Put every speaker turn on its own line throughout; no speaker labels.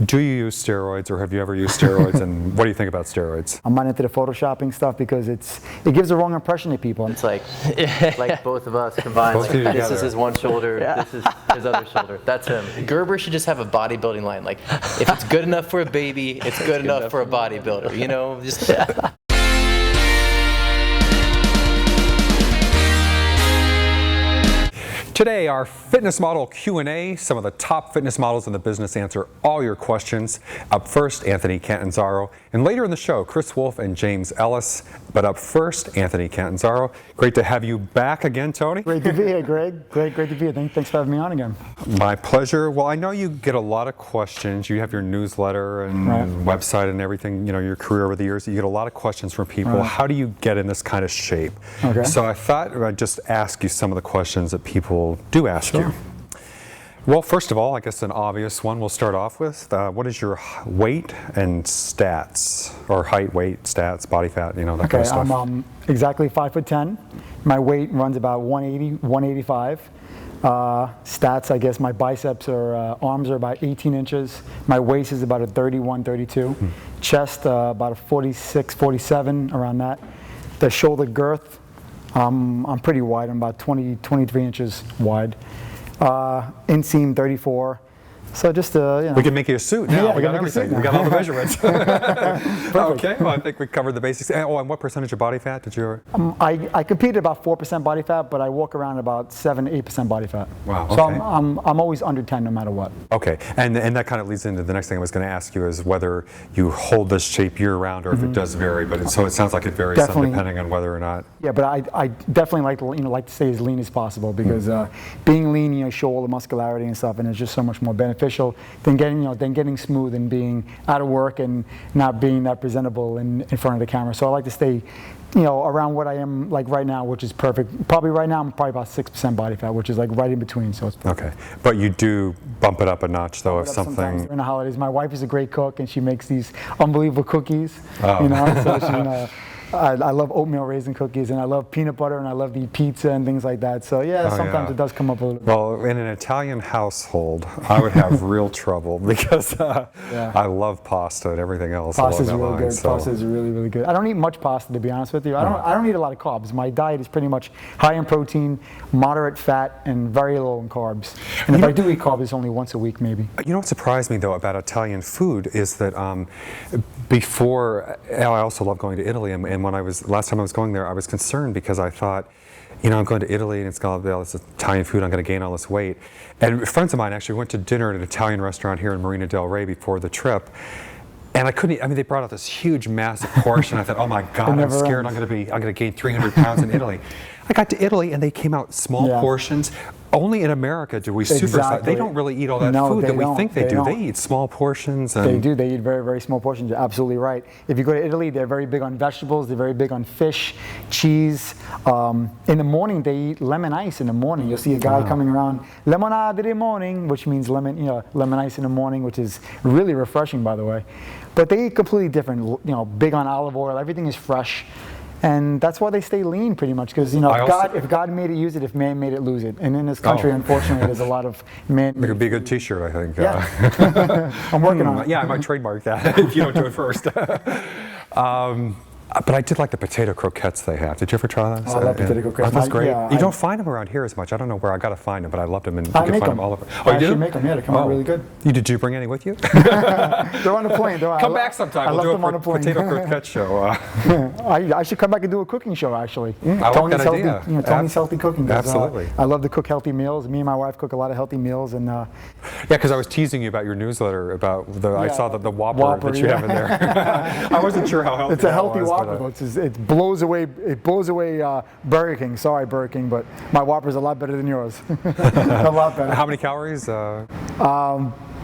Do you use steroids, or have you ever used steroids, and what do you think about steroids?
I'm not into the photoshopping stuff because it gives the wrong impression to people.
It's like both of us combined.
Both
Like,
of you
this is
together.
his one shoulder, this is his other shoulder. That's him. Gerber should just have a bodybuilding line. Like, if it's good enough for a baby, it's good enough for a bodybuilder. You know, just.
Today, our fitness model Q&A. Some of the top fitness models in the business answer all your questions. Up first, Anthony Catanzaro. And later in the show, Kris Wolfe and James Ellis. But up first, Anthony Catanzaro. Great to have you back again, Tony.
Great to be here, Greg. Great to be here. Thanks for having me on again.
My pleasure. Well, I know you get a lot of questions. You have your newsletter and website and everything, you know, your career over the years. You get a lot of questions from people.
Right.
How do you get in this kind of shape?
Okay.
So I thought I'd just ask you some of the questions that people do ask you. Well, first of all, I guess an obvious one we'll start off with. What is your weight and stats? Or height, weight, stats, body fat, you know, that kind of stuff.
I'm exactly 5'10". My weight runs about 180, 185. Stats, I guess my biceps or arms are about 18 inches. My waist is about a 31, 32. Chest, about a 46, 47, around that. The shoulder girth, I'm pretty wide. I'm about 20, 23 inches wide. Inseam 34. So just you know.
We can make you a suit now.
Yeah,
we got everything. We got all the measurements. Okay, well, I think we covered the basics. Oh, and what percentage of body fat did you?
I competed about 4% body fat, but I walk around about 7-8% body fat.
Wow.
So
Okay.
I'm always under 10 no matter what.
Okay, and that kind of leads into the next thing I was going to ask you is whether you hold this shape year round or if it does vary. But so it sounds like it varies some
Definitely.
depending on whether or not.
Yeah, but I definitely like to stay as lean as possible because being lean, you show all the muscularity and stuff, and it's just so much more beneficial than getting smooth and being out of work and not being that presentable in front of the camera. So I like to stay, around what I am like right now, which is perfect. Probably right now I'm probably about 6% body fat, which is like right in between. So it's perfect.
Okay, but you do bump it up a notch though if
Sometimes
something.
during the holidays, my wife is a great cook and she makes these unbelievable cookies.
Oh.
So she, I love oatmeal raisin cookies and I love peanut butter and I love to eat pizza and things like that. So sometimes it does come up a little bit.
Well, in an Italian household, I would have real trouble because I love pasta and everything else.
Pasta is really good.
So.
Pasta is really, really good. I don't eat much pasta, to be honest with you. I don't eat a lot of carbs. My diet is pretty much high in protein, moderate fat, and very low in carbs. And if I do eat carbs, it's only once a week, maybe.
You know what surprised me though about Italian food is that before, I also love going to Italy, and when last time I was going there, I was concerned because I thought, I'm going to Italy and it's got all this Italian food, I'm going to gain all this weight. And friends of mine actually went to dinner at an Italian restaurant here in Marina del Rey before the trip. And I couldn't eat, they brought out this huge, massive portion. I thought, oh my God, I'm scared I'm going to gain 300 pounds in Italy. I got to Italy and they came out small portions. Only in America do we supersize. They don't really eat all that food that we think they do. They eat small portions. And
they do. They eat very, very small portions. You're absolutely right. If you go to Italy, they're very big on vegetables. They're very big on fish, cheese. In the morning, they eat lemon ice in the morning. You'll see a guy coming around, lemonade in the morning, which means lemon ice in the morning, which is really refreshing, by the way. But they eat completely different. Big on olive oil. Everything is fresh. And that's why they stay lean pretty much, because if God made it, use it. If man made it, lose it. And in this country, unfortunately, there's a lot of man.
It could be a good T-shirt, I think.
Yeah. I'm working on it.
Yeah, I might trademark that if you don't do it first. But I did like the potato croquettes they have. Did you ever try those?
I love potato croquettes.
That's great.
Yeah,
you don't find them around here as much. I don't know where. I got to find them, but I loved them, and you
I
can
make
find them
them
all over.
Oh, you do? Make them. Yeah, they come out really good.
Did you bring any with you?
They're on the plane.
Come back sometime. We'll do a potato croquette show.
I should come back and do a cooking show, actually.
I like that idea.
Tony's healthy cooking.
Absolutely.
I love to cook healthy meals. Me and my wife cook a lot of healthy meals, and
yeah, because I was teasing you about your newsletter about I saw the Whopper that you have in there. I wasn't sure how healthy.
It's a healthy Whopper. It blows away Burger King. Sorry, Burger King, but my Whopper's a lot better than yours. A lot better.
How many calories?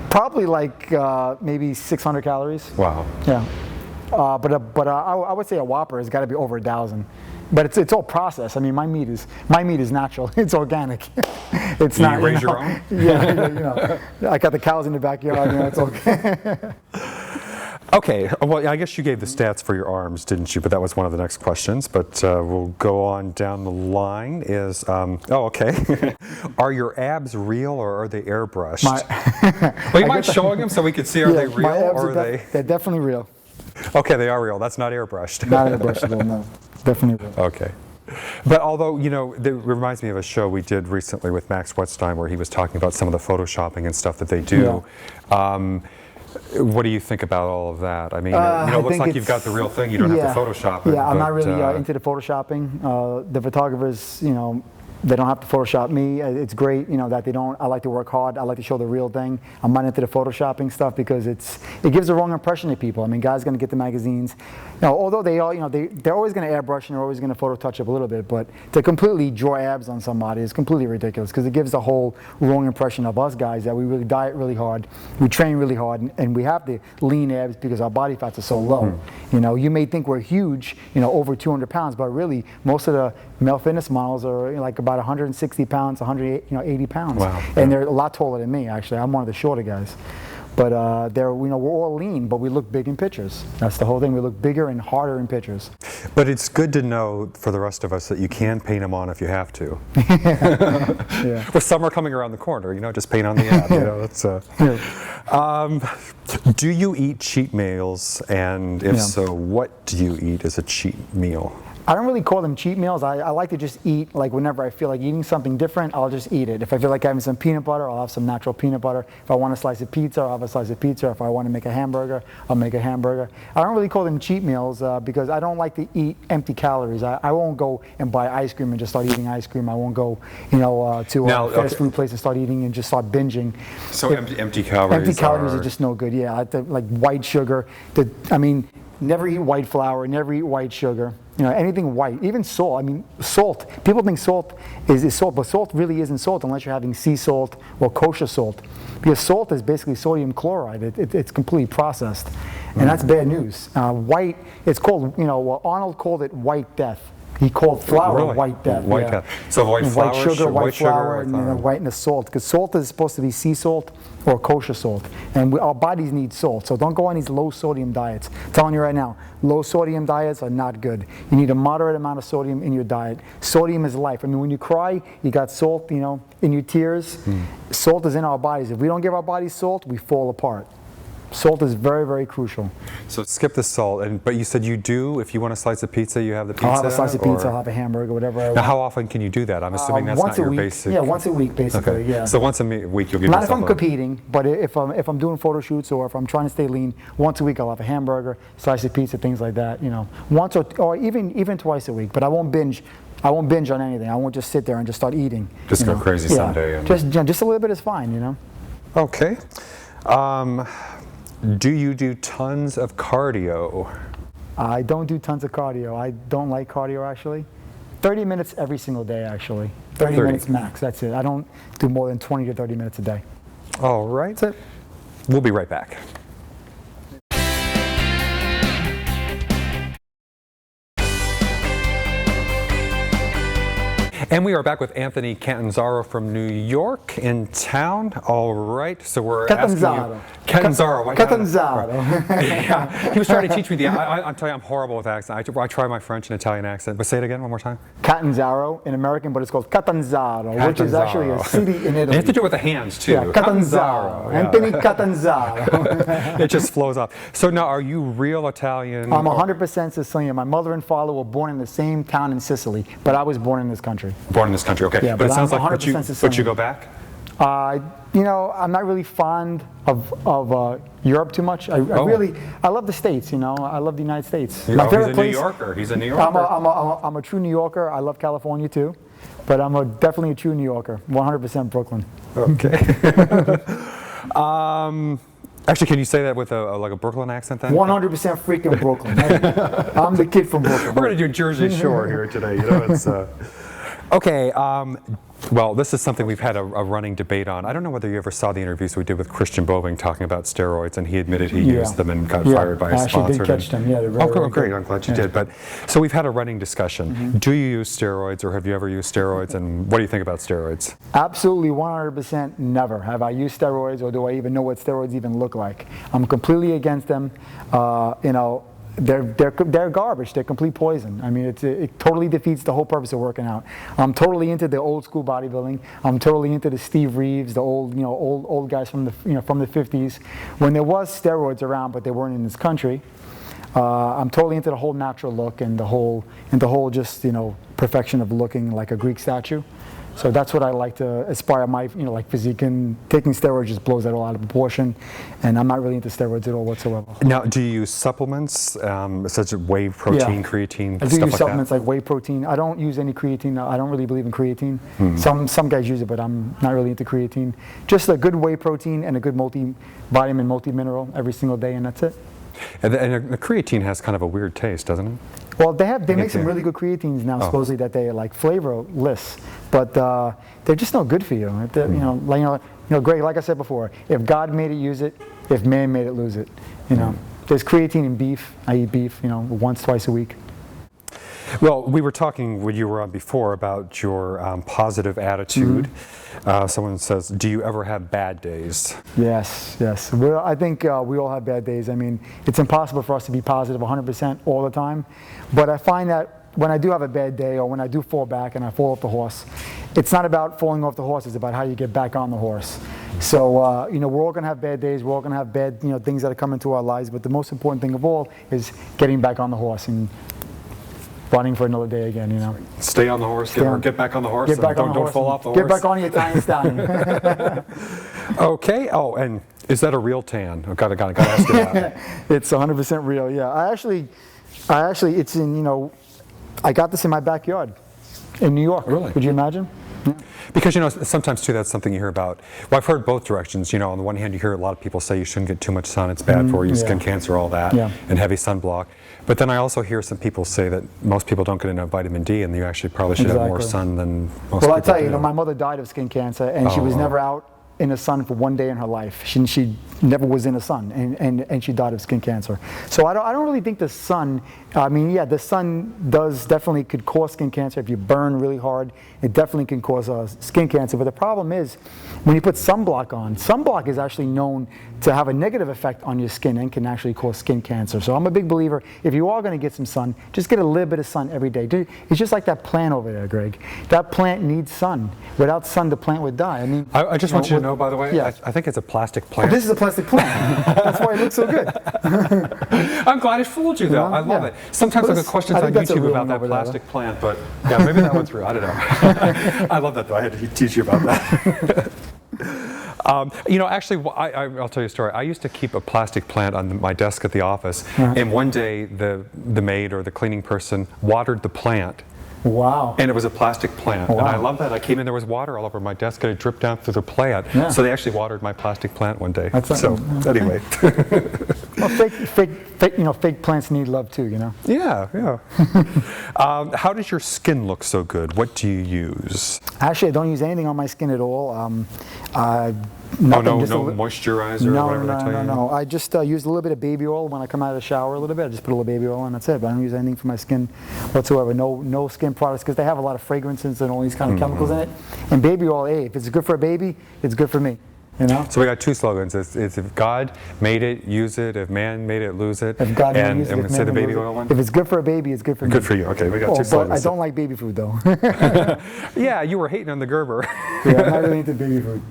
Probably like maybe 600 calories.
Wow.
Yeah. But I would say a Whopper has got to be over 1,000. But it's all processed. My meat is natural. It's organic. It's not.
You raise your own?
Yeah, I got the cows in the backyard. It's okay.
Okay, well, I guess you gave the stats for your arms, didn't you? But that was one of the next questions. But we'll go on down the line. Okay. Are your abs real or are they airbrushed? Well, you mind showing them so we can see, are they real
my abs
or are they?
They're definitely real.
Okay, they are real. That's not airbrushed.
Not airbrushed, no. Definitely real.
Okay. But although, you know, it reminds me of a show we did recently with Max Wetstein where he was talking about some of the photoshopping and stuff that they do.
Yeah.
What do you think about all of that? I mean, it looks like you've got the real thing. You don't have to Photoshop it.
Yeah, I'm
but,
not really into the photoshopping. The photographers, you know, they don't have to Photoshop me. It's great, you know, that they don't. I like to work hard. I like to show the real thing. I'm not into the Photoshopping stuff because it gives the wrong impression to people. I mean, guys are going to get the magazines. You know, although they all, you know, they're always going to airbrush and they're always going to photo touch up a little bit, but to completely draw abs on somebody is completely ridiculous because it gives the whole wrong impression of us guys that we really diet really hard, we train really hard, and we have the lean abs because our body fats are so low. You know, you may think we're huge, you know, over 200 pounds, but really most of the male fitness models are, you know, like about 160 pounds, 180 pounds.
Wow.
And they're a lot taller than me, actually. I'm one of the shorter guys. But you know, we're all lean, but we look big in pictures. That's the whole thing. We look bigger and harder in pictures.
But it's good to know for the rest of us that you can paint them on if you have to.
Yeah.
With summer coming around the corner, you know, just paint on the ab. You know, that's. Do you eat cheat meals? And if so, what do you eat as a cheat meal?
I don't really call them cheat meals. I like to just eat, like whenever I feel like eating something different, I'll just eat it. If I feel like having some peanut butter, I'll have some natural peanut butter. If I want a slice of pizza, I'll have a slice of pizza. If I want to make a hamburger, I'll make a hamburger. I don't really call them cheat meals because I don't like to eat empty calories. I won't go and buy ice cream and just start eating ice cream. I won't go, you know, to a fast food place and start eating and just start binging.
So empty calories.
Empty calories are just no good. Yeah, like white sugar. I mean, never eat white flour. Never eat white sugar. You know, anything white, even salt. I mean, salt. People think salt is salt, but salt really isn't salt unless you're having sea salt or kosher salt. Because salt is basically sodium chloride. It's completely processed. And that's bad news. White, it's called, you know, Arnold called it white death. He called flour white death.
White death. So white flour,
white flour, and then white in the salt. Because salt is supposed to be sea salt or kosher salt. And our bodies need salt. So don't go on these low sodium diets. I'm telling you right now, low sodium diets are not good. You need a moderate amount of sodium in your diet. Sodium is life. I mean, when you cry, you got salt, you know, in your tears. Salt is in our bodies. If we don't give our bodies salt, we fall apart. Salt is very, very crucial.
So skip the salt, but you said you do, if you want a slice of pizza, you have the pizza?
I'll have a slice of pizza, I'll have a hamburger, whatever I want.
Now how often can you do that? I'm assuming that's not your basic...
Yeah, once a week, basically,
okay.
Yeah.
So once a week you'll give
Not
yourself
if I'm competing, but if I'm doing photo shoots or if I'm trying to stay lean, once a week I'll have a hamburger, slice of pizza, things like that, you know. Once or even twice a week, but I won't binge. I won't binge on anything. I won't just sit there and just start eating.
Just go crazy someday. And...
Just a little bit is fine, you know.
Okay. Do you do tons of cardio?
I don't do tons of cardio. I don't like cardio, actually. 30 minutes every single day, actually. 30 minutes max, that's it. I don't do more than 20 to 30 minutes a day.
All right.
That's it.
We'll be right back. And we are back with Anthony Catanzaro from New York in town. All right, so we're asking you... Catanzaro.
Catanzaro.
Yeah. He was trying to teach me I'll tell you, I'm horrible with accents. I try my French and Italian accent, but say it again one more time.
Catanzaro in American, but it's called Catanzaro, which is actually a city in Italy.
You have to do it with the hands, too.
Yeah, Catanzaro. Anthony Catanzaro.
It just flows off. So now, are you real Italian?
I'm 100% Sicilian. My mother and father were born in the same town in Sicily, but I was born in this country.
Born in this country, okay.
Yeah,
but it sounds
I'm
like,
100% Sicilian.
but you go back?
You know, I'm not really fond of Europe too much. I love the States, you know. I love the United States. My favorite place.
He's a New Yorker. He's a New Yorker.
I'm a true New Yorker. I love California too, but I'm definitely a true New Yorker. 100% Brooklyn.
Okay. Actually, can you say that with like a Brooklyn accent then?
100% freaking Brooklyn. I'm the kid from Brooklyn.
We're going to do Jersey Shore here today. You know, it's okay. Well, this is something we've had a running debate on. I don't know whether you ever saw the interviews we did with Christian Boving talking about steroids, and he admitted he used them and got fired by his sponsor.
I actually did catch them. Yeah, they're very, very
great.
good.
I'm glad you did. But so we've had a running discussion. Do you use steroids, or have you ever used steroids? And what do you think about steroids?
Absolutely, 100% never have I used steroids, or do I even know what steroids even look like. I'm completely against them. You know, they're garbage. They're complete poison. I mean, it totally defeats the whole purpose of working out. I'm totally into the old school bodybuilding. I'm totally into the Steve Reeves, the old guys from the from the 50s, when there was steroids around, but they weren't in this country. I'm totally into the whole natural look and the whole just perfection of looking like a Greek statue. So that's what I like to aspire my like physique, and taking steroids just blows that all out of proportion, and I'm not really into steroids at all whatsoever.
Now, do you use supplements such as whey protein, creatine,
I do
stuff
use
like
supplements
that?
like whey protein. I don't use any creatine. I don't really believe in creatine. Some guys use it, but I'm not really into creatine. Just a good whey protein and a good multivitamin, multi-mineral every single day, and that's it.
And the creatine has kind of a weird taste, doesn't it?
Well, they make some really good creatines now, supposedly, that they are like flavorless, but they're just no good for you. Greg, like I said before, if God made it, use it. If man made it, lose it. There's creatine in beef. I eat beef, once, twice a week.
Well, we were talking when you were on before about your positive attitude. Someone says, do you ever have bad days?
Yes. Well, I think we all have bad days. I mean, it's impossible for us to be positive 100% all the time. But I find that when I do have a bad day, or when I do fall back and I fall off the horse, it's not about falling off the horse, it's about how you get back on the horse. So, we're all going to have bad days, we're all going to have bad, things that come into our lives, but the most important thing of all is getting back on the horse and running for another day again,
Stay on the horse, get back on the horse,
get back on the
don't
horse,
fall off the horse.
Get back on your Italian stallion.
Okay. Oh, and is that a real tan? I've got to ask you that.
It's 100% real, yeah. I actually, it's in, I got this in my backyard in New York.
Really?
Could you imagine? Yeah.
Because, sometimes too, that's something you hear about. Well, I've heard both directions. On the one hand, you hear a lot of people say you shouldn't get too much sun, it's bad for you, skin cancer, all that, and heavy sunblock. But then I also hear some people say that most people don't get enough vitamin D, and you actually probably should have more sun than most people.
Well, I tell you, my mother died of skin cancer, and she was never out in the sun for one day in her life. She never was in the sun, and she died of skin cancer. So I don't really think the sun, the sun definitely could cause skin cancer. If you burn really hard, it definitely can cause skin cancer. But the problem is, when you put sunblock on, sunblock is actually known to have a negative effect on your skin and can actually cause skin cancer. So I'm a big believer, if you are going to get some sun, just get a little bit of sun every day. It's just like that plant over there, Greg. That plant needs sun. Without sun, the plant would die.
I just want you to know, by the way, I think it's a plastic plant.
This is a plastic plant. That's why it looks so good.
I'm glad I fooled you, though. I love it. Sometimes I get questions on YouTube about that plastic plant, but maybe that went through. I don't know. I love that, though. I had to teach you about that. Actually, I'll tell you a story. I used to keep a plastic plant on my desk at the office, and one day the maid or the cleaning person watered the plant.
Wow.
And it was a plastic plant.
Wow.
And I love that. I came in, there was water all over my desk, and it dripped down through the plant. So they actually watered my plastic plant one day. Anyway.
Well, fake plants need love too,
Yeah. How does your skin look so good? What do you use?
Actually, I don't use anything on my skin at all.
No moisturizer or whatever they tell you?
No. I just use a little bit of baby oil when I come out of the shower a little bit. I just put a little baby oil on, that's it. But I don't use anything for my skin whatsoever. No skin products, because they have a lot of fragrances and all these kind of chemicals in it. And baby oil, if it's good for a baby, it's good for me.
So we got two slogans. It's if God made it, use it. If man made it, lose it.
If God made it, use it.
And we say the baby oil one?
If it's good for a baby, it's good for me.
Good for you. Okay, we got two slogans.
But I don't like baby food, though.
Yeah, you were hating on the Gerber.
Yeah, I'm not really into baby food.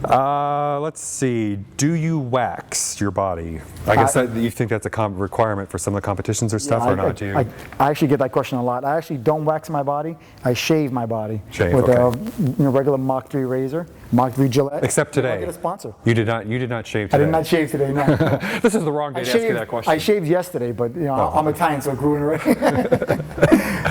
Let's see. Do you wax your body? I guess you think that's a requirement for some of the competitions or stuff, or not?
I actually get that question a lot. I actually don't wax my body. I shave my body with a regular Mach 3 razor, Mach 3 Gillette.
Except today.
I get a sponsor.
You did not shave today.
I did not shave today. No.
This is the wrong day to ask you that question.
I shaved yesterday, but I'm Italian, so it grew in a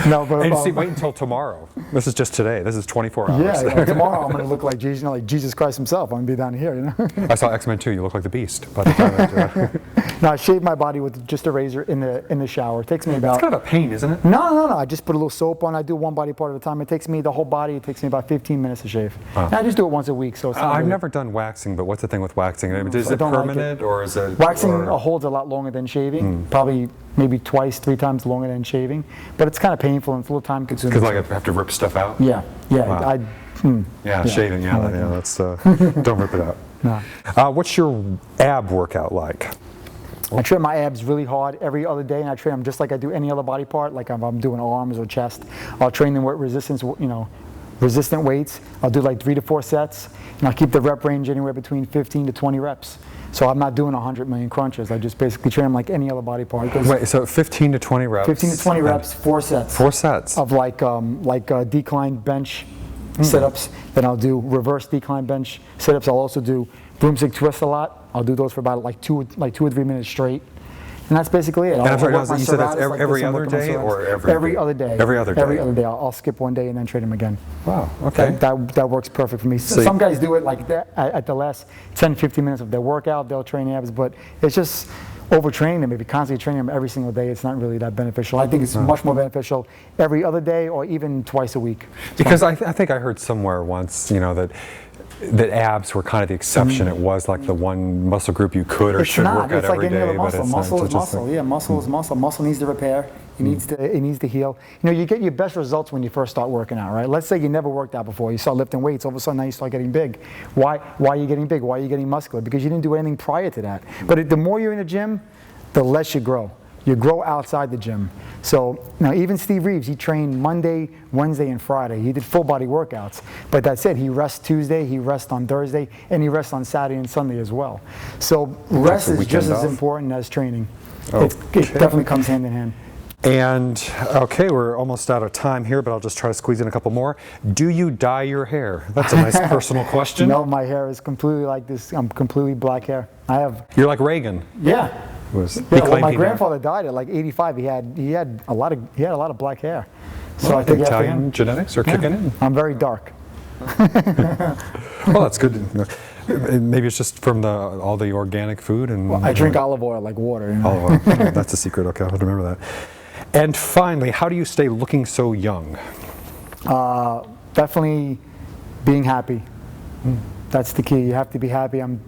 No, but
And see, wait until tomorrow. This is just today. This is 24 hours.
yeah, tomorrow I'm going to look like Jesus, like Jesus Christ himself. I'm going to be down here,
I saw X-Men 2. You look like the Beast by the time I do that.
No, I shave my body with just a razor in the shower. It takes me about...
It's kind of a pain, isn't it?
No. I just put a little soap on. I do one body part at a time. It takes me, the whole body, it takes me about 15 minutes to shave. And I just do it once a week. So it's not
I've
really-
never done waxing, but what's the thing with waxing? Is
I
it
don't like
permanent or is it...
Waxing
or-
holds a lot longer than shaving. Probably maybe twice, 3 times longer than shaving. But it's kind of painful and it's a little time consuming.
Because like I have to rip stuff out?
Yeah.
Wow.
Yeah,
Shaving,
I like
that's... don't rip it out.
No.
What's your ab workout like?
I train my abs really hard every other day, and I train them just like I do any other body part. Like if I'm doing arms or chest, I'll train them with resistance, resistant weights. I'll do like 3 to 4 sets, and I'll keep the rep range anywhere between 15 to 20 reps. So I'm not doing 100 million crunches. I just basically train them like any other body part.
Wait, so 15 to 20 reps?
15 to 20 reps, 4 sets.
4 sets?
Of like decline bench sit-ups. Then I'll do reverse decline bench sit-ups. I'll also do broomstick twist a lot. I'll do those for about like 2 or 3 minutes straight. And that's basically it.
And I'm sorry,
I'll work my
you said that's
serratus like
every
this and
other
work on my
day
serratus.
or
Every other day.
Every other day.
Every other day. I'll skip one day and then train them again.
Wow, okay.
That works perfect for me. Some guys do it like that at the last 10, 15 minutes of their workout. They'll train abs, but it's just overtraining them. If you're constantly training them every single day, it's not really that beneficial. I think it's much more beneficial every other day or even twice a week.
Because I think I heard somewhere once, that abs were kind of the exception. It was like the one muscle group you could or should work out
It's like
every
any
day.
other muscle.
But it's
Muscle
not,
is muscle. Yeah, muscle is muscle. Muscle needs to repair. It needs to heal. You get your best results when you first start working out, right? Let's say you never worked out before. You start lifting weights. All of a sudden now you start getting big. Why are you getting big? Why are you getting muscular? Because you didn't do anything prior to that. But the more you're in the gym, the less you grow. You grow outside the gym. So now even Steve Reeves, he trained Monday, Wednesday, and Friday. He did full body workouts. But that's it. He rests Tuesday, he rests on Thursday, and he rests on Saturday and Sunday as well. So rest is just as important as training. It definitely comes hand in hand.
And okay, we're almost out of time here, but I'll just try to squeeze in a couple more. Do you dye your hair? That's a nice personal question.
No, my hair is completely like this. I'm completely black hair.
You're like Reagan.
Yeah.
Well,
my grandfather died at like 85. He had a lot of black hair. So I think
Italian genetics are kicking in.
I'm very dark.
Well, that's good. Maybe it's just from all the organic food and.
Well, I drink olive oil like water.
Olive oil. That's a secret. Okay, I'll have to remember that. And finally, how do you stay looking so young?
Definitely being happy. That's the key. You have to be happy. I'm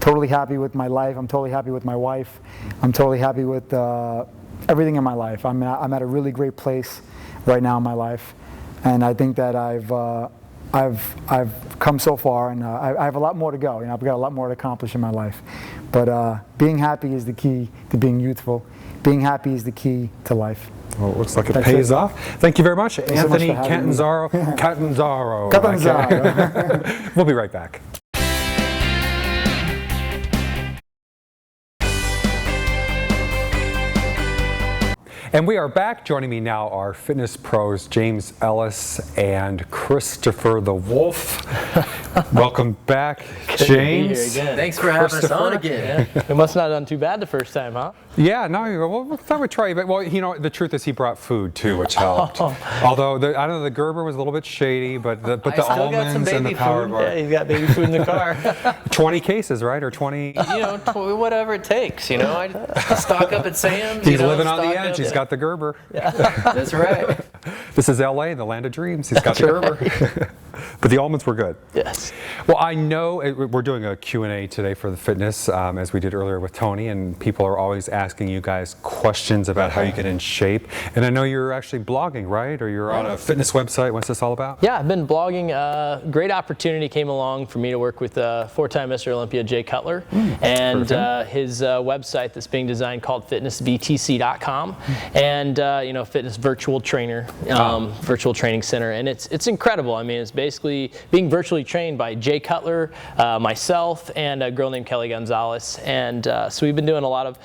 totally happy with my life. I'm totally happy with my wife. I'm totally happy with everything in my life. I'm at a really great place right now in my life, and I think that I've come so far, and I have a lot more to go. I've got a lot more to accomplish in my life. But being happy is the key to being youthful. Being happy is the key to life.
Well, it looks like it pays off. Thank you very much, Anthony Catanzaro. Catanzaro. We'll be right back. And we are back. Joining me now are fitness pros James Ellis and Christopher the Wolf. Welcome back, James.
Thanks for having us on again.
We must not have done too bad the first time, huh?
Yeah, no, well, we thought we'd try you. But, well, the truth is he brought food, too, which helped. Although, I don't know, the Gerber was a little bit shady, but the almonds and the power bar.
Yeah, he's got baby food in the car.
20 cases, right? Or 20?
Whatever it takes, I stock up at Sam's.
He's living on the edge. He's got the Gerber.
Yeah. That's right.
This is LA, the land of dreams. He's got the Gerber. But the almonds were good.
Yes.
Well, I know we're doing a Q&A today for the fitness, as we did earlier with Tony, and people are always asking you guys questions about how you get in shape. And I know you're actually blogging, right? Or you're on a fitness website. What's this all about?
Yeah, I've been blogging. Great opportunity came along for me to work with 4-time Mr. Olympia Jay Cutler and his website that's being designed called fitnessvtc.com, and fitness virtual trainer, virtual training center, and it's incredible. I mean, it's basically basically being virtually trained by Jay Cutler, myself, and a girl named Kelly Gonzalez. And so we've been doing a lot of,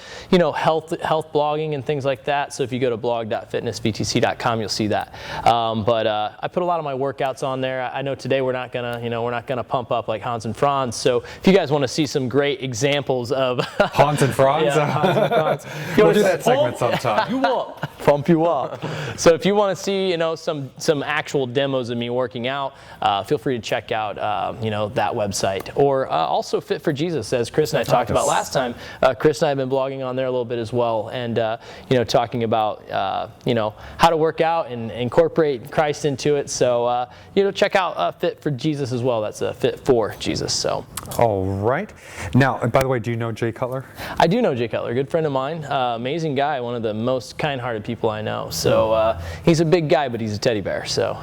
health blogging and things like that. So if you go to blog.fitnessvtc.com, you'll see that. But I put a lot of my workouts on there. I know today we're not gonna pump up like Hans and Franz. So if you guys want to see some great examples of
Hans and Franz.
Yeah, Hans and Franz.
We'll do that segment sometime.
You want pump you up. So if you want to see, some actual demos of me working out, feel free to check out, that website. Or also Fit for Jesus, as Kris and I talked about last time. Kris and I have been blogging on there a little bit as well, and talking about how to work out and incorporate Christ into it. So check out Fit for Jesus as well. That's Fit for Jesus. So.
All right. Now, and by the way, do you know Jay Cutler?
I do know Jay Cutler, good friend of mine, amazing guy, one of the most kind-hearted people I know. So he's a big guy, but he's a teddy bear. So.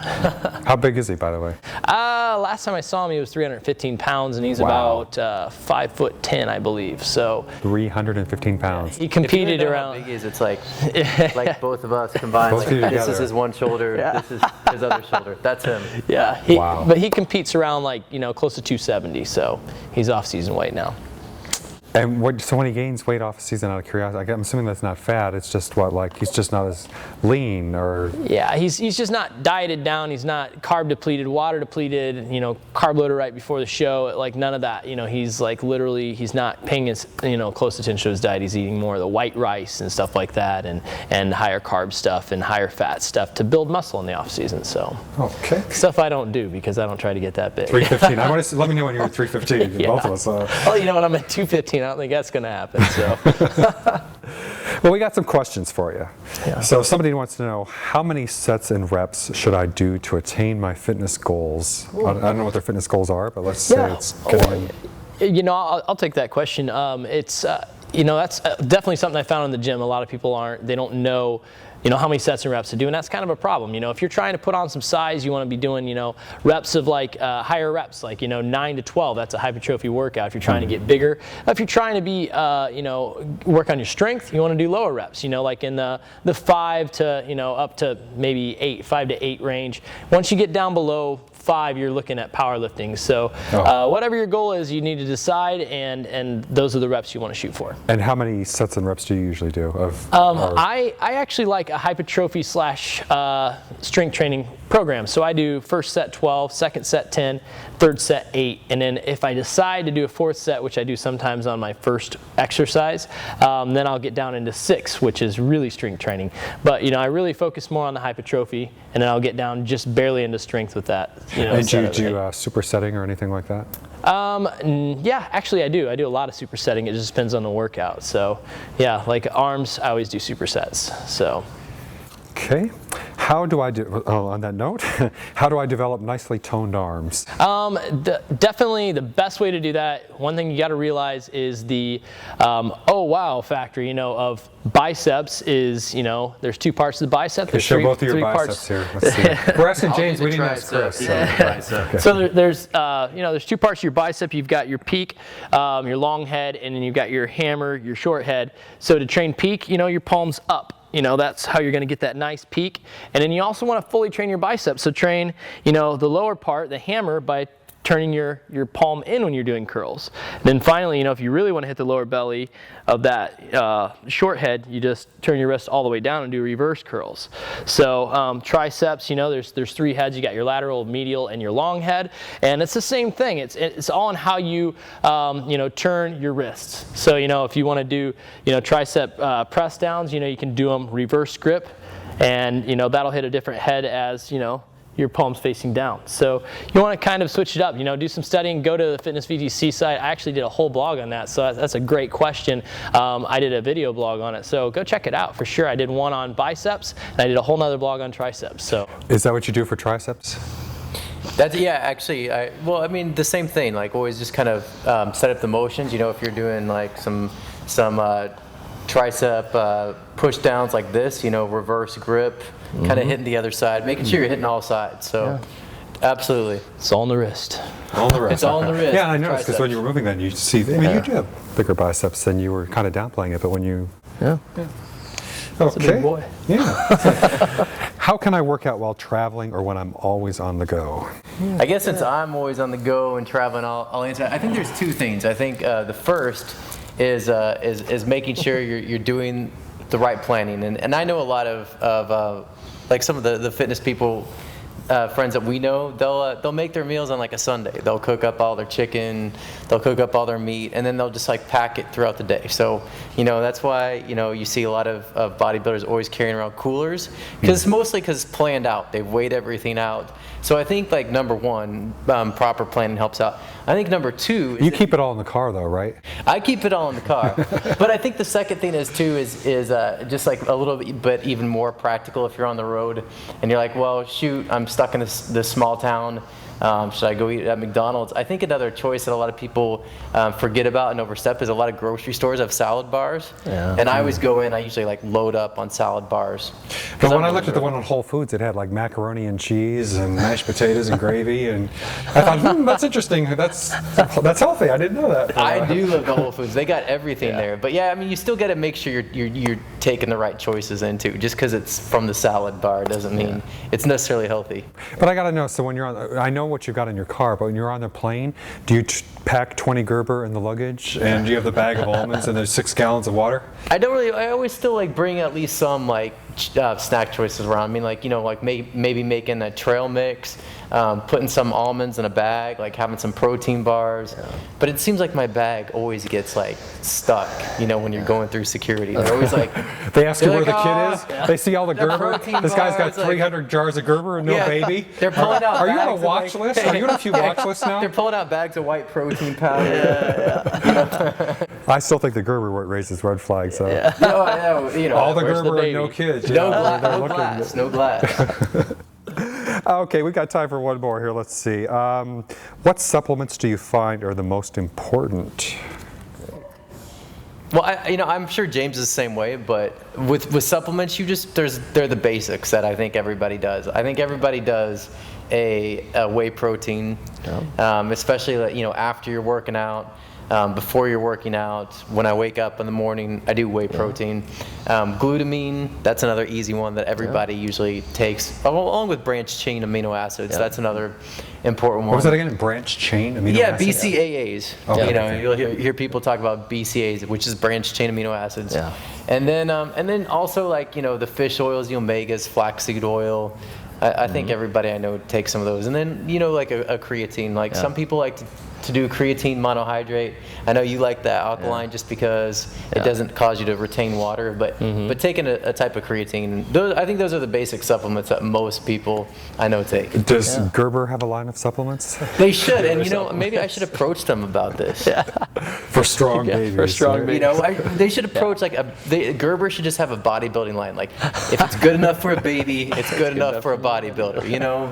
How big is he, by the way?
Last time I saw him, he was 315 pounds, and he's about 5'10", I believe. So.
315 pounds.
He competed
if you know
around.
How big he is, it's like both of us combined.
Both of you
This
together.
is his one shoulder.
Yeah.
This is his other shoulder. That's him.
Yeah.
Wow.
But he competes around close to 270. So he's off-season weight now.
And so when he gains weight off season, out of curiosity, I'm assuming that's not fat. It's just he's just not as lean, or.
Yeah, he's just not dieted down. He's not carb depleted, water depleted. Carb loaded right before the show. Like none of that. He's literally he's not paying his close attention to his diet. He's eating more of the white rice and stuff like that, and higher carb stuff and higher fat stuff to build muscle in the off season. So. Okay. Stuff I don't do because I don't try to get that big.
315. I want to let me know when you're at 315.
Yeah.
Both of us.
Well, when I'm at 215. I don't think that's going to happen. So.
Well, we got some questions for you.
Yeah.
So somebody wants to know, how many sets and reps should I do to attain my fitness goals? I don't know what their fitness goals are, but let's say it's getting.
I'll take that question. It's that's definitely something I found in the gym. A lot of people they don't know. How many sets and reps to do, and that's kind of a problem. If you're trying to put on some size, you want to be doing, reps of higher reps, 9 to 12. That's a hypertrophy workout. If you're trying to get bigger, if you're trying to be, work on your strength, you want to do lower reps. Like in the 5 to, up to maybe 5 to 8 range. Once you get down below 5, you're looking at powerlifting. So whatever your goal is, you need to decide, and those are the reps you want to shoot for.
And how many sets and reps do you usually do?
I actually like a hypertrophy / strength training program. So I do first set 12, second set 10, third set 8, and then if I decide to do a fourth set, which I do sometimes on my first exercise, then I'll get down into 6, which is really strength training. But I really focus more on the hypertrophy, and then I'll get down just barely into strength with that.
And do you do supersetting or anything like that?
Yeah, actually I do. I do a lot of supersetting. It just depends on the workout. So yeah, like arms, I always do supersets. So.
Okay. How do I do, on that note, how do I develop nicely toned arms?
Definitely the best way to do that, one thing you got to realize is the oh wow factor, of biceps is, there's 2 parts of the bicep. There's
show both of your biceps here. Let's see. We're asking James, we didn't ask Kris.
Okay. So there's 2 parts of your bicep. You've got your peak, your long head, and then you've got your hammer, your short head. So to train peak, your palms up. That's how you're going to get that nice peak. And then you also want to fully train your biceps. So train, the lower part, the hammer, by turning your palm in when you're doing curls. And then finally, if you really want to hit the lower belly of that short head, you just turn your wrist all the way down and do reverse curls. So triceps, there's 3 heads. You got your lateral, medial, and your long head. And it's the same thing. It's all on how you, turn your wrists. So, if you want to do, tricep press downs, you can do them reverse grip. And, that'll hit a different head as, your palms facing down. So you want to kind of switch it up, do some studying, go to the Fitness VTC site. I actually did a whole blog on that, so that's a great question. I did a video blog on it, so go check it out for sure. I did one on biceps, and I did a whole nother blog on triceps. So. Is
that what you do for triceps?
Actually, the same thing, always just kind of set up the motions, if you're doing some tricep push downs like this, reverse grip, kind of hitting the other side, making sure you're hitting all sides. So, absolutely.
It's all in the wrist.
All in the wrist.
It's all in the wrist.
Yeah, I noticed because when you were moving, then you see. You do have bigger biceps, and you were kind of downplaying it, but when you.
Yeah.
Okay.
That's a big boy.
Yeah. How can I work out while traveling or when I'm always on the go?
I guess since I'm always on the go and traveling, I'll answer. I think there's two things. I think the first is making sure you're doing the right planning, and I know a lot of like some of the fitness people. Friends that we know, they'll make their meals on like a Sunday. They'll cook up all their chicken, they'll cook up all their meat, and then they'll just like pack it throughout the day. So, that's why, you see a lot of bodybuilders always carrying around coolers, because mostly because it's planned out. They've weighed everything out. So I think like number one, proper planning helps out. I think number two is
you keep it all in the car though, right?
I keep it all in the car. But I think the second thing is just like a little bit even more practical if you're on the road and you're like, well, shoot, I'm stuck in this small town. Should I go eat at McDonald's? I think another choice that a lot of people forget about and overstep is a lot of grocery stores have salad bars. Yeah. And I always go in, I usually like load up on salad bars.
But when I looked at the one on Whole Foods, it had like macaroni and cheese and mashed potatoes and gravy, and I thought, that's interesting. That's healthy. I didn't know that.
I do love the Whole Foods. They got everything there. But yeah, I mean, you still got to make sure you're taking the right choices into. Just because it's from the salad bar doesn't mean it's necessarily healthy.
But I got to know. So when you're on, I know what you've got in your car, but when you're on the plane, do you pack 20 Gerber in the luggage, and do you have the bag of almonds and there's 6 gallons of water?
I don't really. I always still like bring at least some like snack choices around. I mean, like like maybe making a trail mix, putting some almonds in a bag, like having some protein bars. Yeah. But it seems like my bag always gets like stuck. When you're going through security, they're always like.
They ask you where the kid is. Yeah. They see all the Gerber. This guy's got 300 jars of Gerber and no baby.
They're pulling out.
Are you on a watch list? Are you on a few watch lists now?
They're pulling out bags of white protein powder.
I still think the Gerber raises red flags. So.
Yeah.
All the Gerber and no kids.
No glass. No glass.
Okay, we got time for one more here. Let's see. What supplements do you find are the most important?
Well, I'm sure James is the same way, but with supplements, they're the basics that I think everybody does. I think everybody does a whey protein, especially after you're working out. Before you're working out, when I wake up in the morning, I do whey protein. Glutamine, that's another easy one that everybody usually takes, along with branched chain amino acids. Yeah. That's another important one.
What was that again? Branched chain amino acids?
BCAAs. Okay. You'll hear people talk about BCAAs, which is branched chain amino acids. Yeah. And then also like the fish oils, the omegas, flaxseed oil. I think everybody I know takes some of those. And then like a creatine. Like some people like to do creatine monohydrate. I know you like that alkaline just because it doesn't cause you to retain water, but taking a type of creatine, I think those are the basic supplements that most people I know take.
Does Gerber have a line of supplements?
They should, and maybe I should approach them about this.
For strong babies. For strong
babies. They should approach Gerber should just have a bodybuilding line. Like if it's good enough for a baby, it's good enough for a bodybuilder.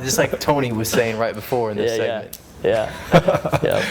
Just like Tony was saying right before in this segment.
Yeah.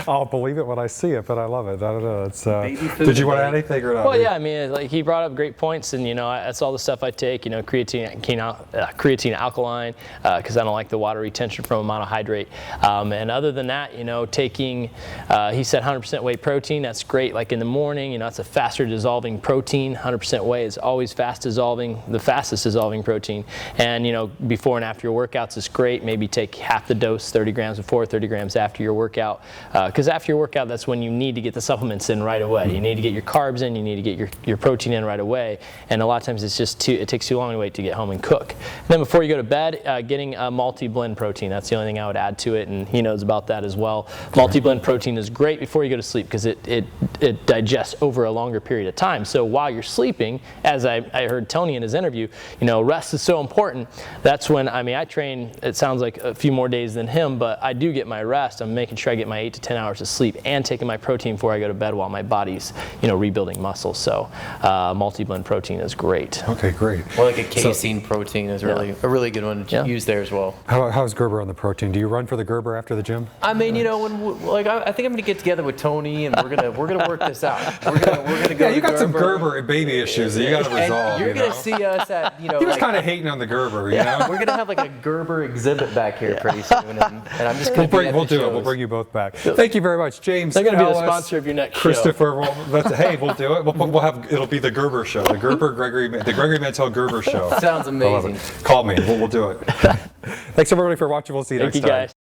I'll believe it when I see it, but I love it. I don't know. It's, did you want to add anything or not?
Well, yeah. I mean, like he brought up great points, and that's all the stuff I take. Creatine alkaline, because I don't like the water retention from a monohydrate. And other than that, taking, he said 100% whey protein. That's great. Like in the morning, it's a faster dissolving protein. 100% whey is always fast dissolving, the fastest dissolving protein. And before and after your workouts is great. Maybe take half the dose, 30 grams before, 30 grams after your workout, because after your workout, that's when you need to get the supplements in right away. You need to get your carbs in, you need to get your protein in right away, and a lot of times it takes too long to wait to get home and cook. And then before you go to bed, getting a multi-blend protein. That's the only thing I would add to it, and he knows about that as well. Multi-blend protein is great before you go to sleep because it digests over a longer period of time. So while you're sleeping, as I heard Tony in his interview, rest is so important. That's when, I train, it sounds like a few more days than him, but I do get my rest. I'm making sure I get my 8 to 10 hours of sleep and taking my protein before I go to bed while my body's, rebuilding muscle. So multi-blend protein is great.
Okay, great.
Or like a casein protein is a really good one to use there as well.
How's Gerber on the protein? Do you run for the Gerber after the gym?
I mean, I think I'm gonna get together with Tony and we're gonna work this out. We're gonna go.
Yeah, you got some Gerber and baby issues that you got to resolve.
And you're gonna see us at He
was kind of hating on the Gerber.
We're gonna have like a Gerber exhibit back here pretty soon, and I'm just gonna
we'll do do it. We'll
shows.
bring you both back. Thank you very much, James.
They're going to be the
Ellis,
sponsor of your next show.
Christopher. Hey, we'll do it. We'll have. It'll be the Gerber show. The Gregory Mantel Gerber show.
Sounds
I love
amazing.
it. Call me. We'll do it. Thanks everybody for watching. We'll see you
Thank
next
you,
time.
guys.